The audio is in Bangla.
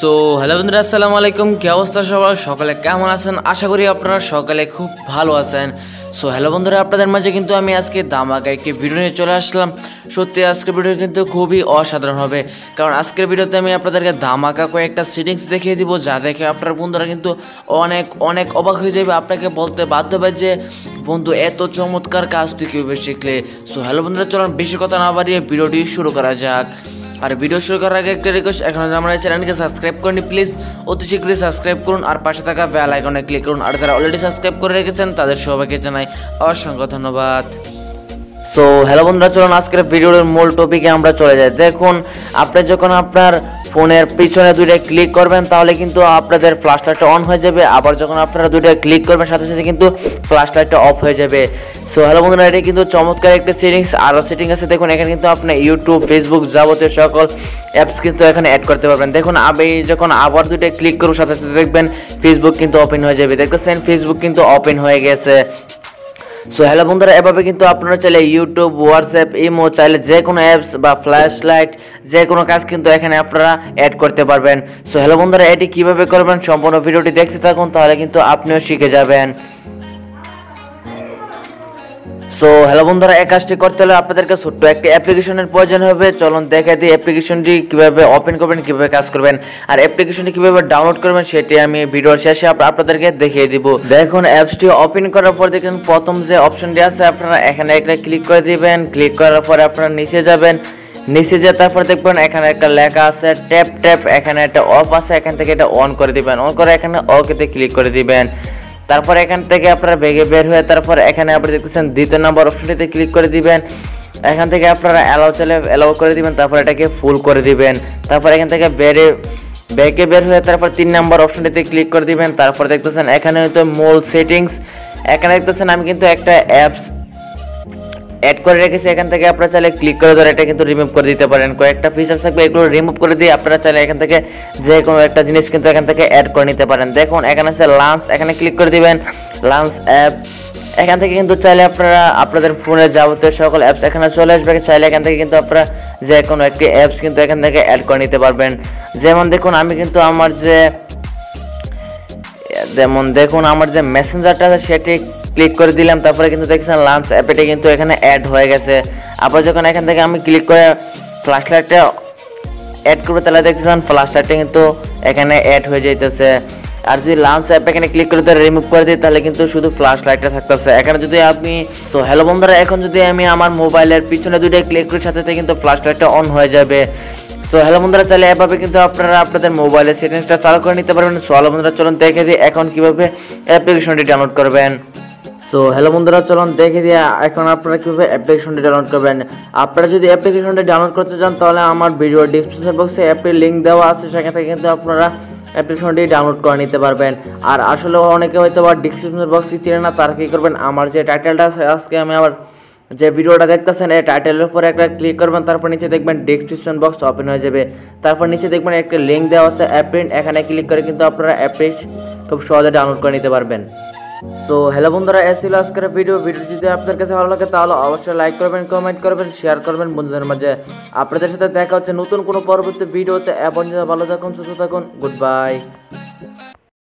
সো হ্যালো বন্ধুরা, আসসালামু আলাইকুম। কি অবস্থা সবার? সকালে কেমন আছেন? আশা করি আপনারা সকালে খুব ভালো আছেন। সো হ্যালো বন্ধুরা, আপনাদের মাঝে কিন্তু আমি আজকে ধামাকা একটি ভিডিও নিয়ে চলে আসলাম। সত্যি আজকের ভিডিও কিন্তু খুবই অসাধারণ হবে, কারণ আজকের ভিডিওতে আমি আপনাদেরকে ধামাকা কয়েকটা সেটিংস দেখিয়ে দিব, যা দেখে আপনার বন্ধুরা কিন্তু অনেক অনেক অবাক হয়ে যাবে। আপনাকে বলতে বাধ্য হবে যে বন্ধু, এত চমৎকার কাজ তুই কীভাবে শিখলে। সো হ্যালো বন্ধুরা, চলুন বেশি কথা না বাড়িয়ে ভিডিওটি শুরু করা যাক। আর ভিডিও শুরু করার আগে একটা রিকোয়েস্ট, এখন আমার এই চ্যানেলকে সাবস্ক্রাইব করেনি, প্লিজ অতি শীঘ্রই সাবস্ক্রাইব করুন আর পাশে থাকা বেল আইকনে ক্লিক করুন। আর যারা অলরেডি সাবস্ক্রাইব করে রেখেছেন তাদের সবাইকে জানাই অসংখ্য ধন্যবাদ। সো হ্যালো বন্ধুরা, চলুন আজকের ভিডিওর মূল টপিকে আমরা চলে যাই। দেখুন, আপনি যখন আপনার ফোনের পিছনে দুইটা ক্লিক করবেন তাহলে কিন্তু আপনাদের ফ্ল্যাশ লাইটটা অন হয়ে যাবে, আবার যখন আপনারা দুইটা ক্লিক করবেন সাথে সাথে কিন্তু ফ্ল্যাশ লাইটটা অফ হয়ে যাবে। সো হ্যালো বন্ধুরা, এটা কিন্তু চমৎকার একটা সেটিংস। আরও সেটিং আছে, দেখুন এখানে কিন্তু আপনি ইউটিউব, ফেসবুক যাবতীয় সকল অ্যাপস কিন্তু এখানে অ্যাড করতে পারবেন। দেখুন আমি যখন আবার দুইটা ক্লিক করব সাথে সাথে দেখবেন ফেসবুক কিন্তু ওপেন হয়ে যাবে। দেখতেছেন ফেসবুক কিন্তু ওপেন হয়ে গেছে। সো হ্যালো বন্ধুরা, এভাবে কিন্তু আপনারা চাইলে ইউটিউব, হোয়াটসঅ্যাপ, ইমো, চাইলে যে কোনো অ্যাপস বা ফ্ল্যাশ লাইট যে কোনো কাজ কিন্তু এখানে আপনারা অ্যাড করতে পারবেন। সো হ্যালো বন্ধুরা, এটি কীভাবে করবেন সম্পূর্ণ ভিডিওটি দেখতে থাকুন, তাহলে কিন্তু আপনিও শিখে যাবেন। সো হ্যালো বন্ধুরা, এই কাজটি করতে হলে আপনাদেরকে ছোট্ট একটি অ্যাপ্লিকেশনের প্রয়োজন হবে। চলুন দেখে দিই অ্যাপ্লিকেশনটি কীভাবে ওপেন করবেন, কীভাবে কাজ করবেন আর অ্যাপ্লিকেশনটি কীভাবে ডাউনলোড করবেন সেটি আমি ভিডিওর শেষে আপনাদেরকে দেখিয়ে দিব। দেখুন অ্যাপসটি ওপেন করার পর দেখুন প্রথম যে অপশনটি আছে আপনারা এখানে একটা ক্লিক করে দিবেন। ক্লিক করার পর আপনারা নিচে যাবেন, নিচে যেয়ে তারপর দেখবেন এখানে একটা লেখা আছে ট্যাপ ট্যাপ, এখানে একটা অফ আছে, এখান থেকে এটা অন করে দিবেন। অন করে এখানে ওকেতে ক্লিক করে দিবেন। তারপর এখান থেকে আপনারা বেগে বের হয়ে তারপর এখানে আপনারা দেখতেছেন দ্বিতীয় নম্বর অপশনটিতে ক্লিক করে দিবেন। এখান থেকে আপনারা অ্যালাউ চাইলে অ্যালাউ করে দিবেন, তারপর এটাকে ফুল করে দিবেন। তারপর এখান থেকে বেগে বের হয়ে তারপর 3 নম্বর অপশনটিতে ক্লিক করে দিবেন। তারপর দেখতেছেন এখানে হয়তো মূল সেটিংস, এখানে দেখতেছেন আমি কিন্তু একটা অ্যাপস অ্যাড করে রেখেছি। এখান থেকে আপনারা চাইলে ক্লিক করে ধরে এটা কিন্তু রিমুভ করে দিতে পারেন। কয়েকটা ফিচার থাকবে, এগুলো রিমুভ করে দিয়ে আপনারা চাইলে এখান থেকে যে কোনো একটা জিনিস কিন্তু এখান থেকে অ্যাড করে নিতে পারেন। দেখুন এখানে আছে লাঞ্চ, এখানে ক্লিক করে দিবেন। লাঞ্চ অ্যাপ, এখান থেকে কিন্তু চাইলে আপনারা আপনাদের ফোনের যাবতীয় সকল অ্যাপস এখানে চলে আসবে। চাইলে এখান থেকে কিন্তু আপনারা যে কোনো একটি অ্যাপস কিন্তু এখান থেকে অ্যাড করে নিতে পারবেন। যেমন দেখুন আমি কিন্তু আমার যে মেসেঞ্জারটা আছে সেটি ক্লিক করে দিলাম। তারপরে কিন্তু দেখছেন লাঞ্চ অ্যাপটি কিন্তু এখানে অ্যাড হয়ে গেছে। আবার যখন এখান থেকে আমি ক্লিক করে ফ্ল্যাশ লাইটটা অ্যাড করবো তাহলে দেখছেন ফ্ল্যাশ লাইটটা কিন্তু এখানে অ্যাড হয়ে যাইতেছে। আর যদি লাঞ্চ অ্যাপ এখানে ক্লিক করে তাহলে রিমুভ করে দিই তাহলে কিন্তু শুধু ফ্ল্যাশ লাইটটা থাকতেছে এখানে। যদি আপনি সো হ্যালো বন্ধুরা, এখন যদি আমি আমার মোবাইলের পিছনে দুইটা ক্লিক করি সাথে সাথে কিন্তু ফ্ল্যাশ লাইটটা অন হয়ে যাবে। সো হ্যালো বন্ধুরা, চাইলে এভাবে কিন্তু আপনারা আপনাদের মোবাইলের সেটিংসটা চালু করে নিতে পারবেন। সো হ্যালো বন্ধুরা, চলুন দেখে দিই এখন কীভাবে অ্যাপ্লিকেশনটি ডাউনলোড করবেন। সো হ্যালো বন্ধুরা, চলুন দেখে দিয়ে এখন আপনারা কীভাবে অ্যাপ্লিকেশনটি ডাউনলোড করবেন। আপনারা যদি অ্যাপ্লিকেশনটি ডাউনলোড করতে চান তাহলে আমার ভিডিও ডিসক্রিপশন বক্সে অ্যাপের লিঙ্ক দেওয়া আছে, সেখান থেকে কিন্তু আপনারা অ্যাপ্লিকেশনটি ডাউনলোড করে নিতে পারবেন। আর আসলে অনেকে হয়তো বা ডিসক্রিপশন বক্স চিনে না, তারা কী করবেন, আমার যে টাইটেলটা আছে আজকে আমি আবার যে ভিডিওটা দেখতেছেন এই টাইটেলের উপরে একটা ক্লিক করবেন, তারপর নিচে দেখবেন ডেসক্রিপশন বক্স ওপেন হয়ে যাবে। তারপর নিচে দেখবেন একটা লিঙ্ক দেওয়া আছে অ্যাপ প্রিন্ট, এখানে ক্লিক করে কিন্তু আপনারা অ্যাপটি খুব সহজে ডাউনলোড করে নিতে পারবেন। তো হ্যালো বন্ধুরা, এ ছিল আজকের ভিডিও যদি আপনাদের কাছে ভালো লাগে তাহলে অবশ্যই লাইক করবেন, কমেন্ট করবেন, শেয়ার করবেন বন্ধুদের মাঝে। আপনাদের সাথে দেখা হচ্ছে নতুন কোনো পরবর্তী ভিডিওতে। এখন ভালো থাকুন, সুস্থ থাকুন, গুড বাই।